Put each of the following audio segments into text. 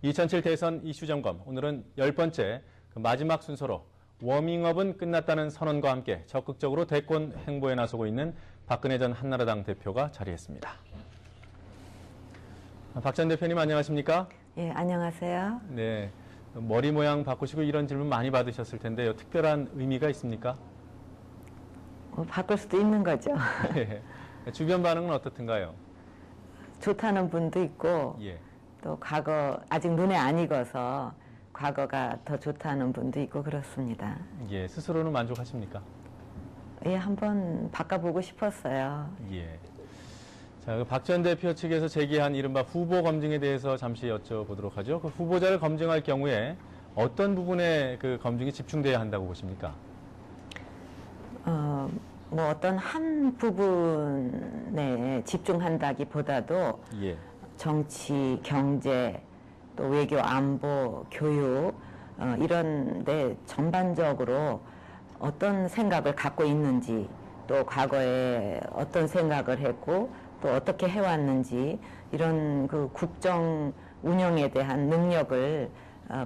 2007 대선 이슈 점검, 오늘은 10번째 마지막 순서로 워밍업은 끝났다는 선언과 함께 적극적으로 대권 행보에 나서고 있는 박근혜 전 한나라당 대표가 자리했습니다. 박 전 대표님 안녕하십니까? 예, 안녕하세요. 네, 머리 모양 바꾸시고 이런 질문 많이 받으셨을 텐데요. 특별한 의미가 있습니까? 바꿀 수도 있는 거죠. 네. 주변 반응은 어떻든가요? 좋다는 분도 있고 예. 또 과거 아직 눈에 안 익어서 과거가 더 좋다는 분도 있고 그렇습니다. 예, 스스로는 만족하십니까? 예, 한번 바꿔보고 싶었어요. 예. 자, 박 전 대표 측에서 제기한 이른바 후보 검증에 대해서 잠시 여쭤보도록 하죠. 그 후보자를 검증할 경우에 어떤 부분에 그 검증이 집중돼야 한다고 보십니까? 뭐 어떤 한 부분에 집중한다기보다도 예. 정치, 경제, 또 외교, 안보, 교육 이런 데 전반적으로 어떤 생각을 갖고 있는지, 또 과거에 어떤 생각을 했고 또 어떻게 해왔는지 이런 그 국정 운영에 대한 능력을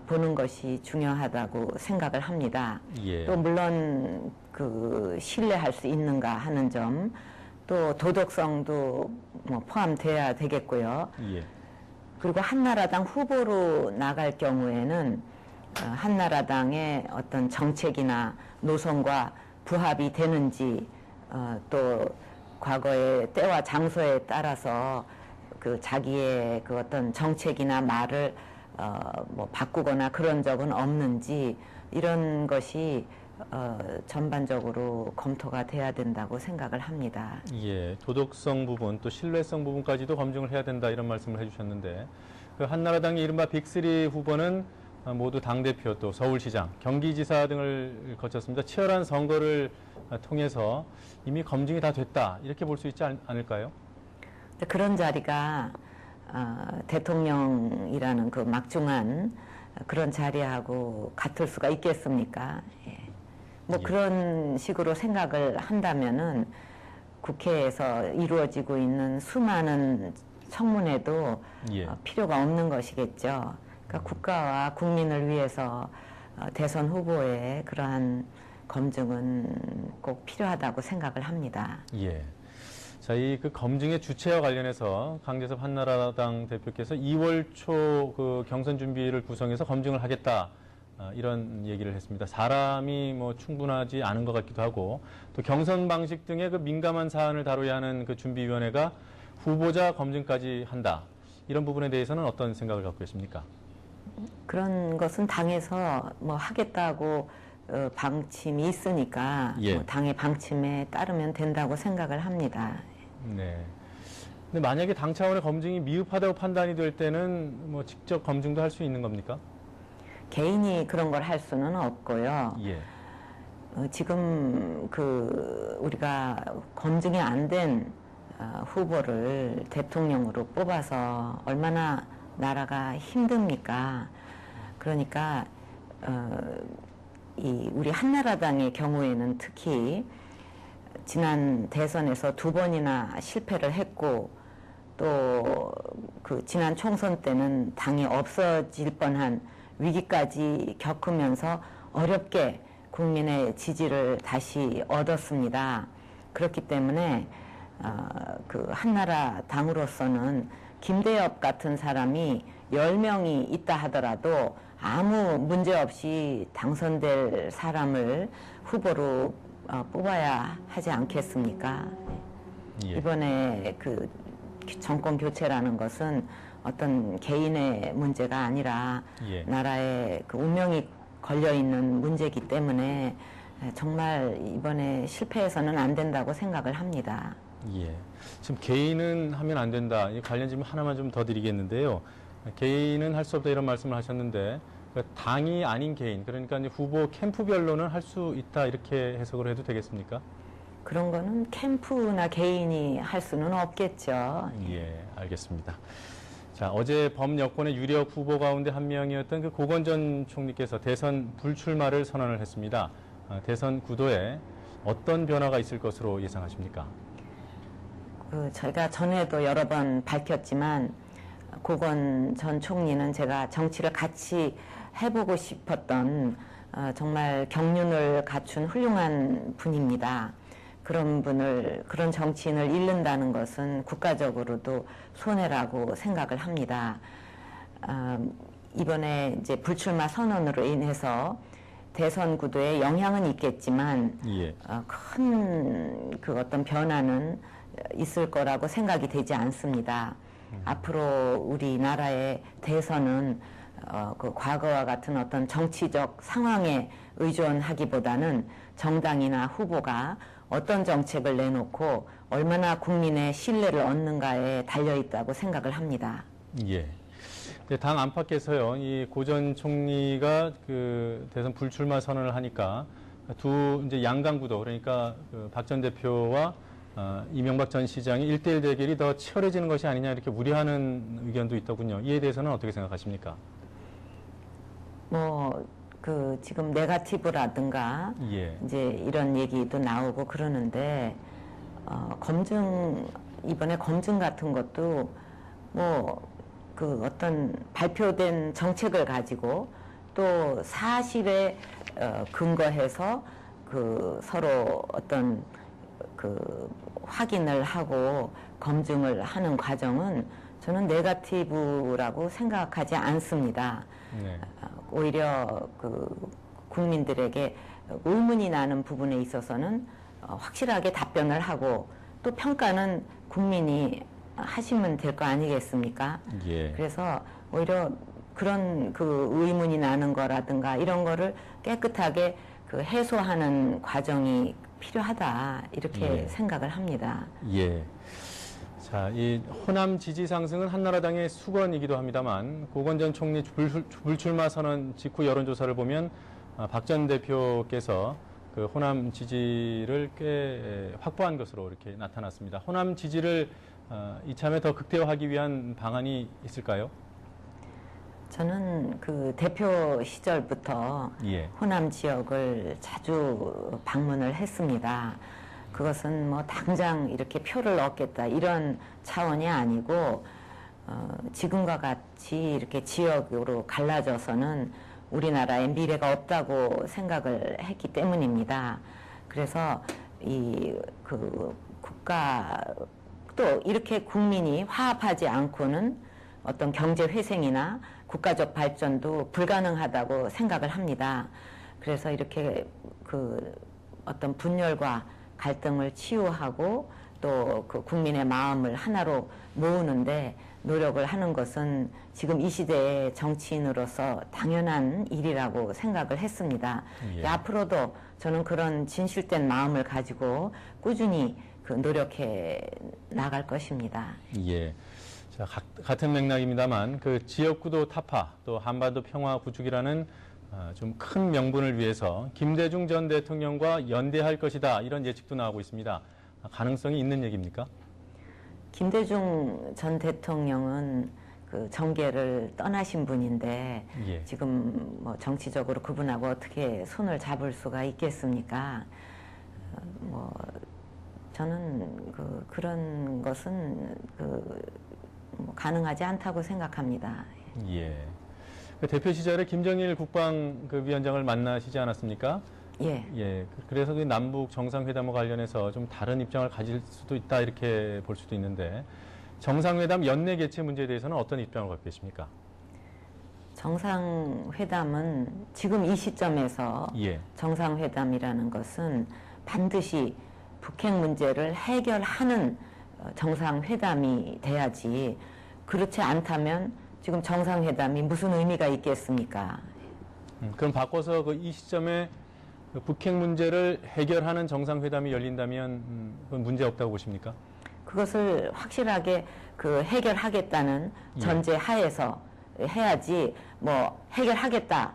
보는 것이 중요하다고 생각을 합니다. 예. 또 물론 그 신뢰할 수 있는가 하는 점, 또 도덕성도 뭐 포함돼야 되겠고요. 예. 그리고 한나라당 후보로 나갈 경우에는 한나라당의 어떤 정책이나 노선과 부합이 되는지, 또 과거의 때와 장소에 따라서 그 자기의 그 어떤 정책이나 말을 뭐 바꾸거나 그런 적은 없는지, 이런 것이 전반적으로 검토가 돼야 된다고 생각을 합니다. 예, 도덕성 부분 또 신뢰성 부분까지도 검증을 해야 된다 이런 말씀을 해주셨는데, 그 한나라당의 이른바 빅3 후보는 모두 당대표 또 서울시장, 경기지사 등을 거쳤습니다. 치열한 선거를 통해서 이미 검증이 다 됐다 이렇게 볼 수 있지 않을까요? 그런 자리가 대통령이라는 그 막중한 그런 자리하고 같을 수가 있겠습니까? 예. 뭐 예. 그런 식으로 생각을 한다면은 국회에서 이루어지고 있는 수많은 청문회도 예. 필요가 없는 것이겠죠. 그러니까 국가와 국민을 위해서 대선 후보의 그러한 검증은 꼭 필요하다고 생각을 합니다. 예. 자, 이 그 검증의 주체와 관련해서 강재섭 한나라당 대표께서 2월 초 그 경선 준비를 구성해서 검증을 하겠다. 이런 얘기를 했습니다. 사람이 뭐 충분하지 않은 것 같기도 하고, 또 경선 방식 등의 그 민감한 사안을 다뤄야 하는 그 준비위원회가 후보자 검증까지 한다. 이런 부분에 대해서는 어떤 생각을 갖고 계십니까? 그런 것은 당에서 뭐 하겠다고 방침이 있으니까 예. 뭐 당의 방침에 따르면 된다고 생각을 합니다. 네. 근데 만약에 당 차원의 검증이 미흡하다고 판단이 될 때는 뭐 직접 검증도 할 수 있는 겁니까? 개인이 그런 걸 할 수는 없고요. 예. 지금 그 우리가 검증이 안 된 후보를 대통령으로 뽑아서 얼마나 나라가 힘듭니까? 그러니까 이 우리 한나라당의 경우에는 특히 지난 대선에서 2번이나 실패를 했고, 또 그 지난 총선 때는 당이 없어질 뻔한 위기까지 겪으면서 어렵게 국민의 지지를 다시 얻었습니다. 그렇기 때문에 그 한나라당으로서는 김대엽 같은 사람이 10명이 있다 하더라도 아무 문제 없이 당선될 사람을 후보로 뽑아야 하지 않겠습니까? 예. 이번에 그 정권 교체라는 것은 어떤 개인의 문제가 아니라 예. 나라의 그 운명이 걸려 있는 문제이기 때문에 정말 이번에 실패해서는 안 된다고 생각을 합니다. 예. 지금 개인은 하면 안 된다. 이 관련 질문 하나만 좀 더 드리겠는데요. 개인은 할 수 없다 이런 말씀을 하셨는데, 그러니까 당이 아닌 개인, 그러니까 이제 후보 캠프별로는 할 수 있다 이렇게 해석을 해도 되겠습니까? 그런 거는 캠프나 개인이 할 수는 없겠죠. 예, 알겠습니다. 자, 어제 범여권의 유력 후보 가운데 한 명이었던 그 고건 전 총리께서 대선 불출마를 선언을 했습니다. 대선 구도에 어떤 변화가 있을 것으로 예상하십니까? 저희가 전에도 여러 번 밝혔지만 고건 전 총리는 제가 정치를 같이 해보고 싶었던 정말 경륜을 갖춘 훌륭한 분입니다. 그런 정치인을 잃는다는 것은 국가적으로도 손해라고 생각을 합니다. 이번에 이제 불출마 선언으로 인해서 대선 구도에 영향은 있겠지만 예. 큰 그 어떤 변화는 있을 거라고 생각이 되지 않습니다. 앞으로 우리나라의 대선은 그 과거와 같은 어떤 정치적 상황에 의존하기보다는 정당이나 후보가 어떤 정책을 내놓고 얼마나 국민의 신뢰를 얻는가에 달려 있다고 생각을 합니다. 예. 당 안팎에서요, 이 고 전 총리가 그 대선 불출마 선언을 하니까 두 이제 양강 구도, 그러니까 그 박 전 대표와 이명박 전 시장의 1대1 대결이 더 치열해지는 것이 아니냐 이렇게 우려하는 의견도 있더군요. 이에 대해서는 어떻게 생각하십니까? 지금 네거티브라든가 예. 이제 이런 얘기도 나오고 그러는데 이번에 검증 같은 것도 그 어떤 발표된 정책을 가지고 또 사실에 근거해서 그 서로 어떤 그 확인을 하고 검증을 하는 과정은 저는 네거티브라고 생각하지 않습니다. 네. 오히려 그 국민들에게 의문이 나는 부분에 있어서는 확실하게 답변을 하고 또 평가는 국민이 하시면 될 거 아니겠습니까? 예. 그래서 오히려 그런 그 의문이 나는 거라든가 이런 거를 깨끗하게 그 해소하는 과정이 필요하다 이렇게 예. 생각을 합니다. 예. 자, 이 호남 지지 상승은 한나라당의 수건이기도 합니다만 고건 전 총리 불출마 선언 직후 여론조사를 보면 박 전 대표께서 그 호남 지지를 꽤 확보한 것으로 이렇게 나타났습니다. 호남 지지를 이참에 더 극대화하기 위한 방안이 있을까요? 저는 그 대표 시절부터 예. 호남 지역을 자주 방문을 했습니다. 그것은 뭐 당장 이렇게 표를 얻겠다 이런 차원이 아니고 지금과 같이 이렇게 지역으로 갈라져서는 우리나라의 미래가 없다고 생각을 했기 때문입니다. 그래서 그 국가 또 이렇게 국민이 화합하지 않고는 어떤 경제 회생이나 국가적 발전도 불가능하다고 생각을 합니다. 그래서 이렇게 그 어떤 분열과 갈등을 치유하고 또 그 국민의 마음을 하나로 모으는데 노력을 하는 것은 지금 이 시대의 정치인으로서 당연한 일이라고 생각을 했습니다. 예. 앞으로도 저는 그런 진실된 마음을 가지고 꾸준히 그 노력해 나갈 것입니다. 예. 자, 같은 맥락입니다만 그 지역구도 타파 또 한반도 평화 구축이라는 좀 큰 명분을 위해서 김대중 전 대통령과 연대할 것이다 이런 예측도 나오고 있습니다. 가능성이 있는 얘기입니까? 김대중 전 대통령은 그 정계를 떠나신 분인데 예. 지금 뭐 정치적으로 그분하고 어떻게 손을 잡을 수가 있겠습니까? 저는 그런 것은 뭐 가능하지 않다고 생각합니다. 예. 그 대표 시절에 김정일 국방위원장을 만나시지 않았습니까? 예. 예. 그래서 그 남북 정상회담과 관련해서 좀 다른 입장을 가질 수도 있다 이렇게 볼 수도 있는데 정상회담 연내 개최 문제에 대해서는 어떤 입장을 갖고 계십니까? 정상회담은 지금 이 시점에서 예. 정상회담이라는 것은 반드시 북핵 문제를 해결하는 정상회담이 돼야지 그렇지 않다면 지금 정상회담이 무슨 의미가 있겠습니까? 그럼 바꿔서 이 시점에 그 북핵 문제를 해결하는 정상회담이 열린다면 그건 문제 없다고 보십니까? 그것을 확실하게 그 해결하겠다는 예. 전제 하에서 해야지 뭐 해결하겠다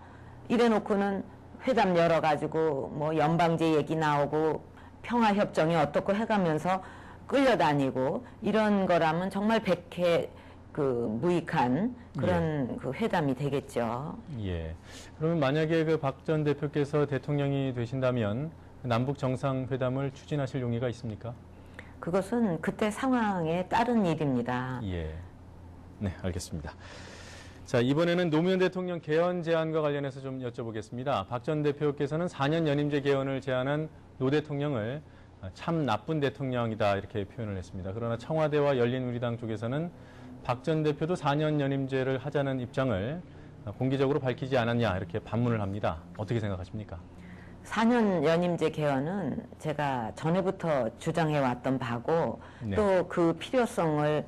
이래 놓고는 회담 열어가지고 뭐 연방제 얘기 나오고 평화협정이 어떻고 해가면서 끌려다니고 이런 거라면 정말 백해 그 무익한 그런 그 회담이 되겠죠. 예. 그러면 만약에 그 박 전 대표께서 대통령이 되신다면 남북 정상회담을 추진하실 용의가 있습니까? 그것은 그때 상황에 따른 일입니다. 예. 네, 알겠습니다. 자, 이번에는 노무현 대통령 개헌 제안과 관련해서 좀 여쭤보겠습니다. 박 전 대표께서는 4년 연임제 개헌을 제안한 노 대통령을 참 나쁜 대통령이다 이렇게 표현을 했습니다. 그러나 청와대와 열린우리당 쪽에서는 박 전 대표도 4년 연임제를 하자는 입장을 공개적으로 밝히지 않았냐 이렇게 반문을 합니다. 어떻게 생각하십니까? 4년 연임제 개헌은 제가 전에부터 주장해왔던 바고 네. 또 그 필요성을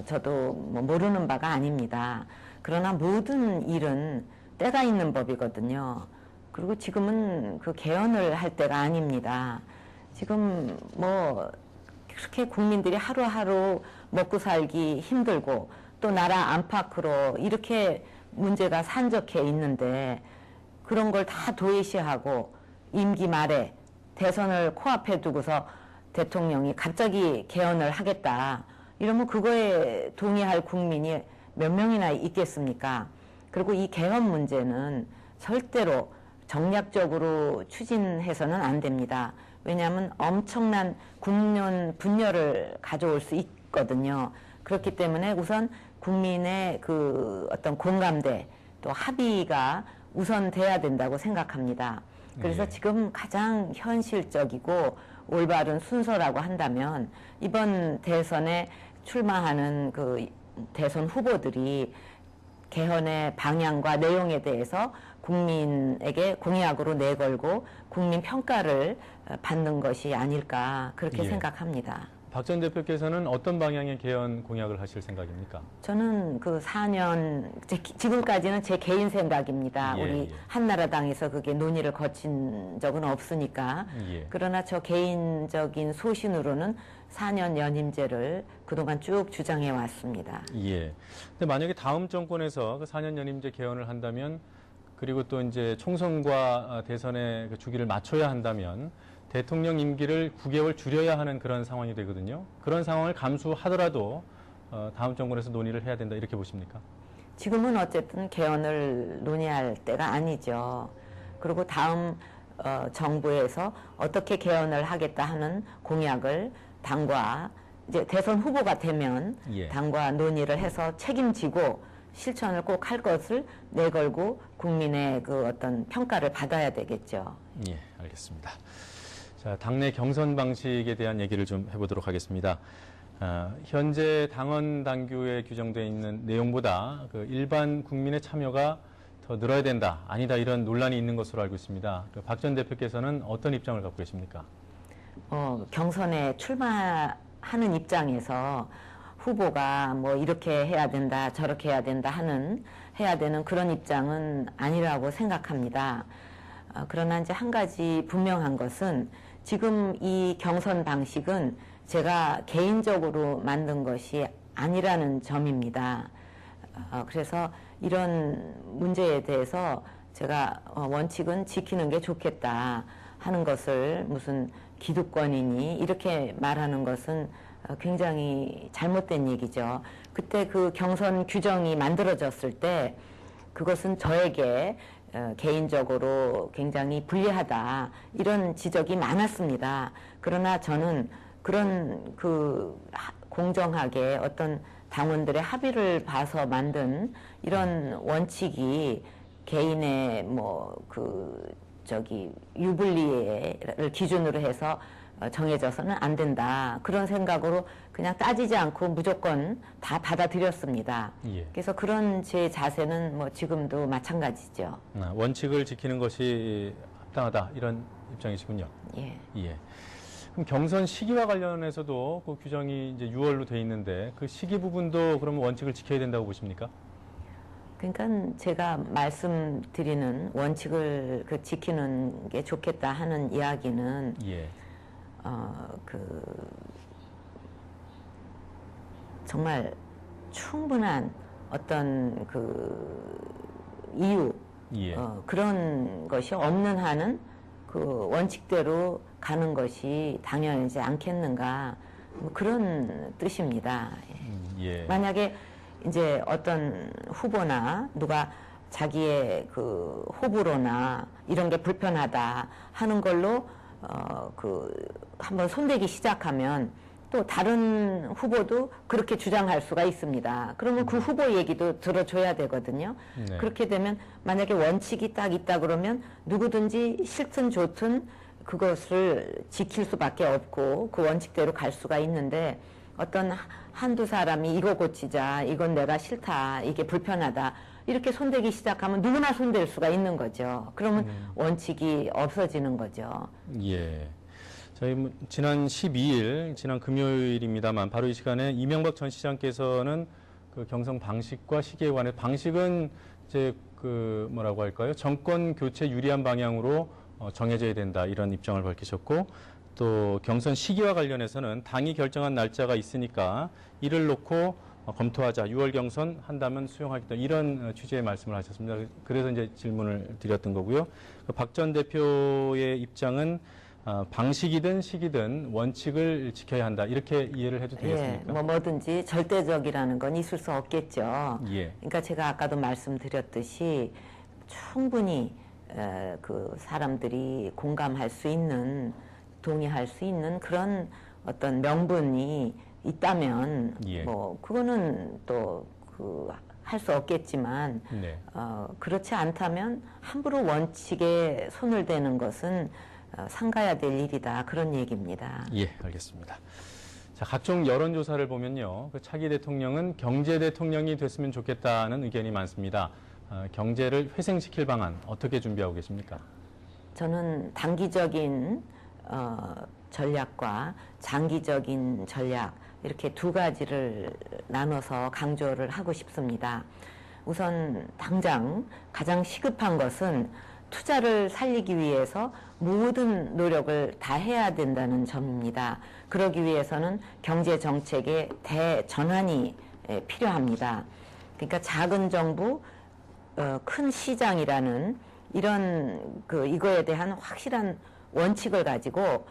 저도 뭐 모르는 바가 아닙니다. 그러나 모든 일은 때가 있는 법이거든요. 그리고 지금은 그 개헌을 할 때가 아닙니다. 지금 뭐 그렇게 국민들이 하루하루 먹고 살기 힘들고 또 나라 안팎으로 이렇게 문제가 산적해 있는데 그런 걸 다 도외시하고 임기 말에 대선을 코앞에 두고서 대통령이 갑자기 개헌을 하겠다 이러면 그거에 동의할 국민이 몇 명이나 있겠습니까? 그리고 이 개헌 문제는 절대로 정략적으로 추진해서는 안 됩니다. 왜냐하면 엄청난 국민 분열을 가져올 수 있거든요. 그렇기 때문에 우선 국민의 그 어떤 공감대 또 합의가 우선돼야 된다고 생각합니다. 그래서 예. 지금 가장 현실적이고 올바른 순서라고 한다면 이번 대선에 출마하는 그 대선 후보들이 개헌의 방향과 내용에 대해서 국민에게 공약으로 내걸고 국민 평가를 받는 것이 아닐까 그렇게 예. 생각합니다. 박 전 대표께서는 어떤 방향의 개헌 공약을 하실 생각입니까? 저는 그 4년 지금까지는 제 개인 생각입니다. 예, 우리 예. 한나라당에서 그게 논의를 거친 적은 없으니까. 예. 그러나 저 개인적인 소신으로는 4년 연임제를 그동안 쭉 주장해 왔습니다. 예. 근데 만약에 다음 정권에서 그 4년 연임제 개헌을 한다면 그리고 또 이제 총선과 대선의 그 주기를 맞춰야 한다면 대통령 임기를 9개월 줄여야 하는 그런 상황이 되거든요. 그런 상황을 감수하더라도 다음 정권에서 논의를 해야 된다 이렇게 보십니까? 지금은 어쨌든 개헌을 논의할 때가 아니죠. 그리고 다음 정부에서 어떻게 개헌을 하겠다 하는 공약을 당과 이제 대선 후보가 되면 예. 당과 논의를 해서 책임지고 실천을 꼭 할 것을 내걸고 국민의 그 어떤 평가를 받아야 되겠죠. 예, 알겠습니다. 자, 당내 경선 방식에 대한 얘기를 좀 해보도록 하겠습니다. 현재 당원 당규에 규정되어 있는 내용보다 그 일반 국민의 참여가 더 늘어야 된다, 아니다 이런 논란이 있는 것으로 알고 있습니다. 박 전 대표께서는 어떤 입장을 갖고 계십니까? 경선에 출마하는 입장에서 후보가 뭐 이렇게 해야 된다, 저렇게 해야 된다 해야 되는 그런 입장은 아니라고 생각합니다. 그러나 이제 한 가지 분명한 것은 지금 이 경선 방식은 제가 개인적으로 만든 것이 아니라는 점입니다. 그래서 이런 문제에 대해서 제가 원칙은 지키는 게 좋겠다 하는 것을 무슨 기득권이니 이렇게 말하는 것은 굉장히 잘못된 얘기죠. 그때 그 경선 규정이 만들어졌을 때 그것은 저에게 개인적으로 굉장히 불리하다 이런 지적이 많았습니다. 그러나 저는 그런 그 공정하게 어떤 당원들의 합의를 봐서 만든 이런 원칙이 개인의 뭐 유불리를 기준으로 해서 정해져서는 안 된다. 그런 생각으로 그냥 따지지 않고 무조건 다 받아들였습니다. 예. 그래서 그런 제 자세는 뭐 지금도 마찬가지죠. 원칙을 지키는 것이 합당하다 이런 입장이시군요. 예. 예. 그럼 경선 시기와 관련해서도 그 규정이 이제 6월로 돼 있는데 그 시기 부분도 그러면 원칙을 지켜야 된다고 보십니까? 그러니까 제가 말씀드리는 원칙을 지키는 게 좋겠다 하는 이야기는 예. 정말 충분한 어떤 이유 예. 그런 것이 없는 한은 그 원칙대로 가는 것이 당연하지 않겠는가 뭐 그런 뜻입니다. 예. 만약에 이제 어떤 후보나 누가 자기의 그 호불호나 이런 게 불편하다 하는 걸로 한번 손대기 시작하면 또 다른 후보도 그렇게 주장할 수가 있습니다. 그러면 그 후보 얘기도 들어줘야 되거든요. 네. 그렇게 되면 만약에 원칙이 딱 있다 그러면 누구든지 싫든 좋든 그것을 지킬 수밖에 없고 그 원칙대로 갈 수가 있는데 어떤 한두 사람이 이거 고치자, 이건 내가 싫다, 이게 불편하다 이렇게 손대기 시작하면 누구나 손댈 수가 있는 거죠. 그러면 원칙이 없어지는 거죠. 예. 저희 지난 12일, 지난 금요일입니다만 바로 이 시간에 이명박 전 시장께서는 그 경선 방식과 시기에 관해 방식은 이제 그 뭐라고 할까요? 정권 교체 유리한 방향으로 정해져야 된다 이런 입장을 밝히셨고 또 경선 시기와 관련해서는 당이 결정한 날짜가 있으니까 이를 놓고 검토하자. 6월 경선 한다면 수용하겠다. 이런 취지의 말씀을 하셨습니다. 그래서 이제 질문을 드렸던 거고요. 박 전 대표의 입장은 방식이든 시기든 원칙을 지켜야 한다. 이렇게 이해를 해도 되겠습니까? 예, 뭐든지 절대적이라는 건 있을 수 없겠죠. 예. 그러니까 제가 아까도 말씀드렸듯이 충분히 그 사람들이 공감할 수 있는, 동의할 수 있는 그런 어떤 명분이 있다면 예. 뭐 그거는 또 그 할 수 없겠지만 네. 그렇지 않다면 함부로 원칙에 손을 대는 것은 삼가야 될 일이다. 그런 얘기입니다. 예, 알겠습니다. 자, 각종 여론조사를 보면요. 그 차기 대통령은 경제 대통령이 됐으면 좋겠다는 의견이 많습니다. 경제를 회생시킬 방안 어떻게 준비하고 계십니까? 저는 단기적인 전략과 장기적인 전략 이렇게 두 가지를 나눠서 강조를 하고 싶습니다. 우선 당장 가장 시급한 것은 투자를 살리기 위해서 모든 노력을 다 해야 된다는 점입니다. 그러기 위해서는 경제 정책의 대전환이 필요합니다. 그러니까 작은 정부, 큰 시장이라는 이런 이거에 대한 확실한 원칙을 가지고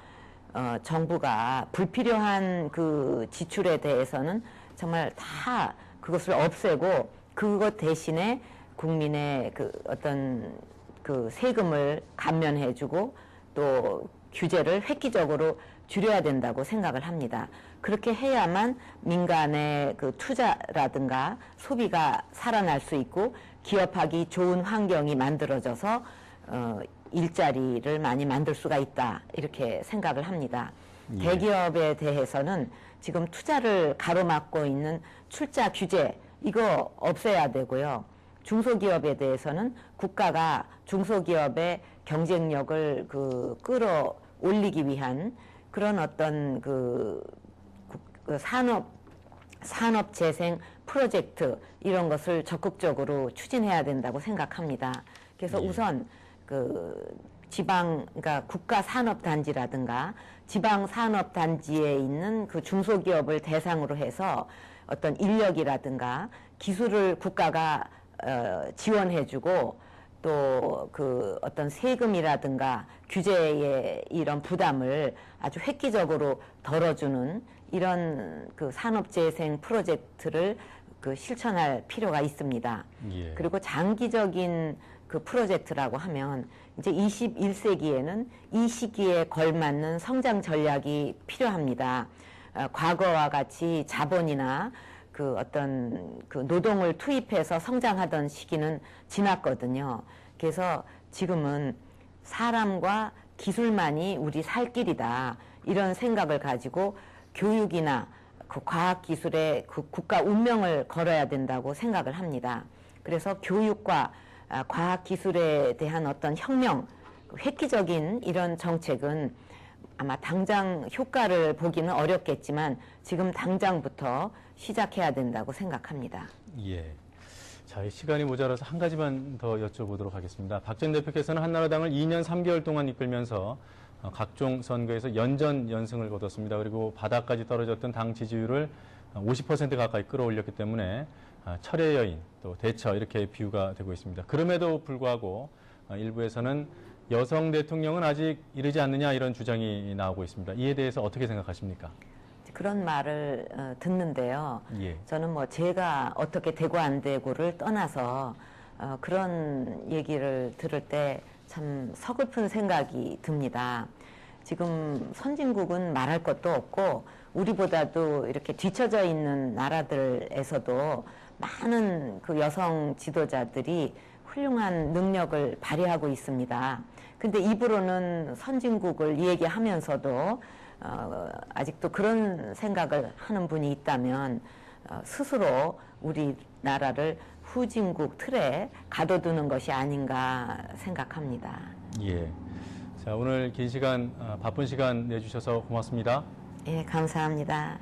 정부가 불필요한 그 지출에 대해서는 정말 다 그것을 없애고 그것 대신에 국민의 그 어떤 그 세금을 감면해주고 또 규제를 획기적으로 줄여야 된다고 생각을 합니다. 그렇게 해야만 민간의 그 투자라든가 소비가 살아날 수 있고 기업하기 좋은 환경이 만들어져서 일자리를 많이 만들 수가 있다 이렇게 생각을 합니다. 예. 대기업에 대해서는 지금 투자를 가로막고 있는 출자 규제 이거 없애야 되고요. 중소기업에 대해서는 국가가 중소기업의 경쟁력을 끌어올리기 위한 그런 어떤 산업 재생 프로젝트 이런 것을 적극적으로 추진해야 된다고 생각합니다. 그래서 예. 우선 그러니까 국가 산업 단지라든가 지방 산업 단지에 있는 그 중소기업을 대상으로 해서 어떤 인력이라든가 기술을 국가가 지원해주고 또 그 어떤 세금이라든가 규제의 이런 부담을 아주 획기적으로 덜어주는 이런 그 산업재생 프로젝트를 실천할 필요가 있습니다. 예. 그리고 장기적인 그 프로젝트라고 하면 이제 21세기에는 이 시기에 걸맞는 성장 전략이 필요합니다. 과거와 같이 자본이나 그 어떤 그 노동을 투입해서 성장하던 시기는 지났거든요. 그래서 지금은 사람과 기술만이 우리 살 길이다. 이런 생각을 가지고 교육이나 그 과학기술에 그 국가 운명을 걸어야 된다고 생각을 합니다. 그래서 교육과 과학기술에 대한 어떤 혁명, 획기적인 이런 정책은 아마 당장 효과를 보기는 어렵겠지만 지금 당장부터 시작해야 된다고 생각합니다. 예. 자, 시간이 모자라서 한 가지만 더 여쭤보도록 하겠습니다. 박 전 대표께서는 한나라당을 2년 3개월 동안 이끌면서 각종 선거에서 연전연승을 거뒀습니다. 그리고 바닥까지 떨어졌던 당 지지율을 50% 가까이 끌어올렸기 때문에 철의 여인, 또 대처 이렇게 비유가 되고 있습니다. 그럼에도 불구하고 일부에서는 여성 대통령은 아직 이르지 않느냐 이런 주장이 나오고 있습니다. 이에 대해서 어떻게 생각하십니까? 그런 말을 듣는데요. 예. 저는 뭐 제가 어떻게 되고 안 되고를 떠나서 그런 얘기를 들을 때 참 서글픈 생각이 듭니다. 지금 선진국은 말할 것도 없고 우리보다도 이렇게 뒤처져 있는 나라들에서도 많은 그 여성 지도자들이 훌륭한 능력을 발휘하고 있습니다. 근데 입으로는 선진국을 얘기하면서도 아직도 그런 생각을 하는 분이 있다면 스스로 우리나라를 후진국 틀에 가둬두는 것이 아닌가 생각합니다. 예. 자, 오늘 긴 시간, 바쁜 시간 내주셔서 고맙습니다. 예, 감사합니다.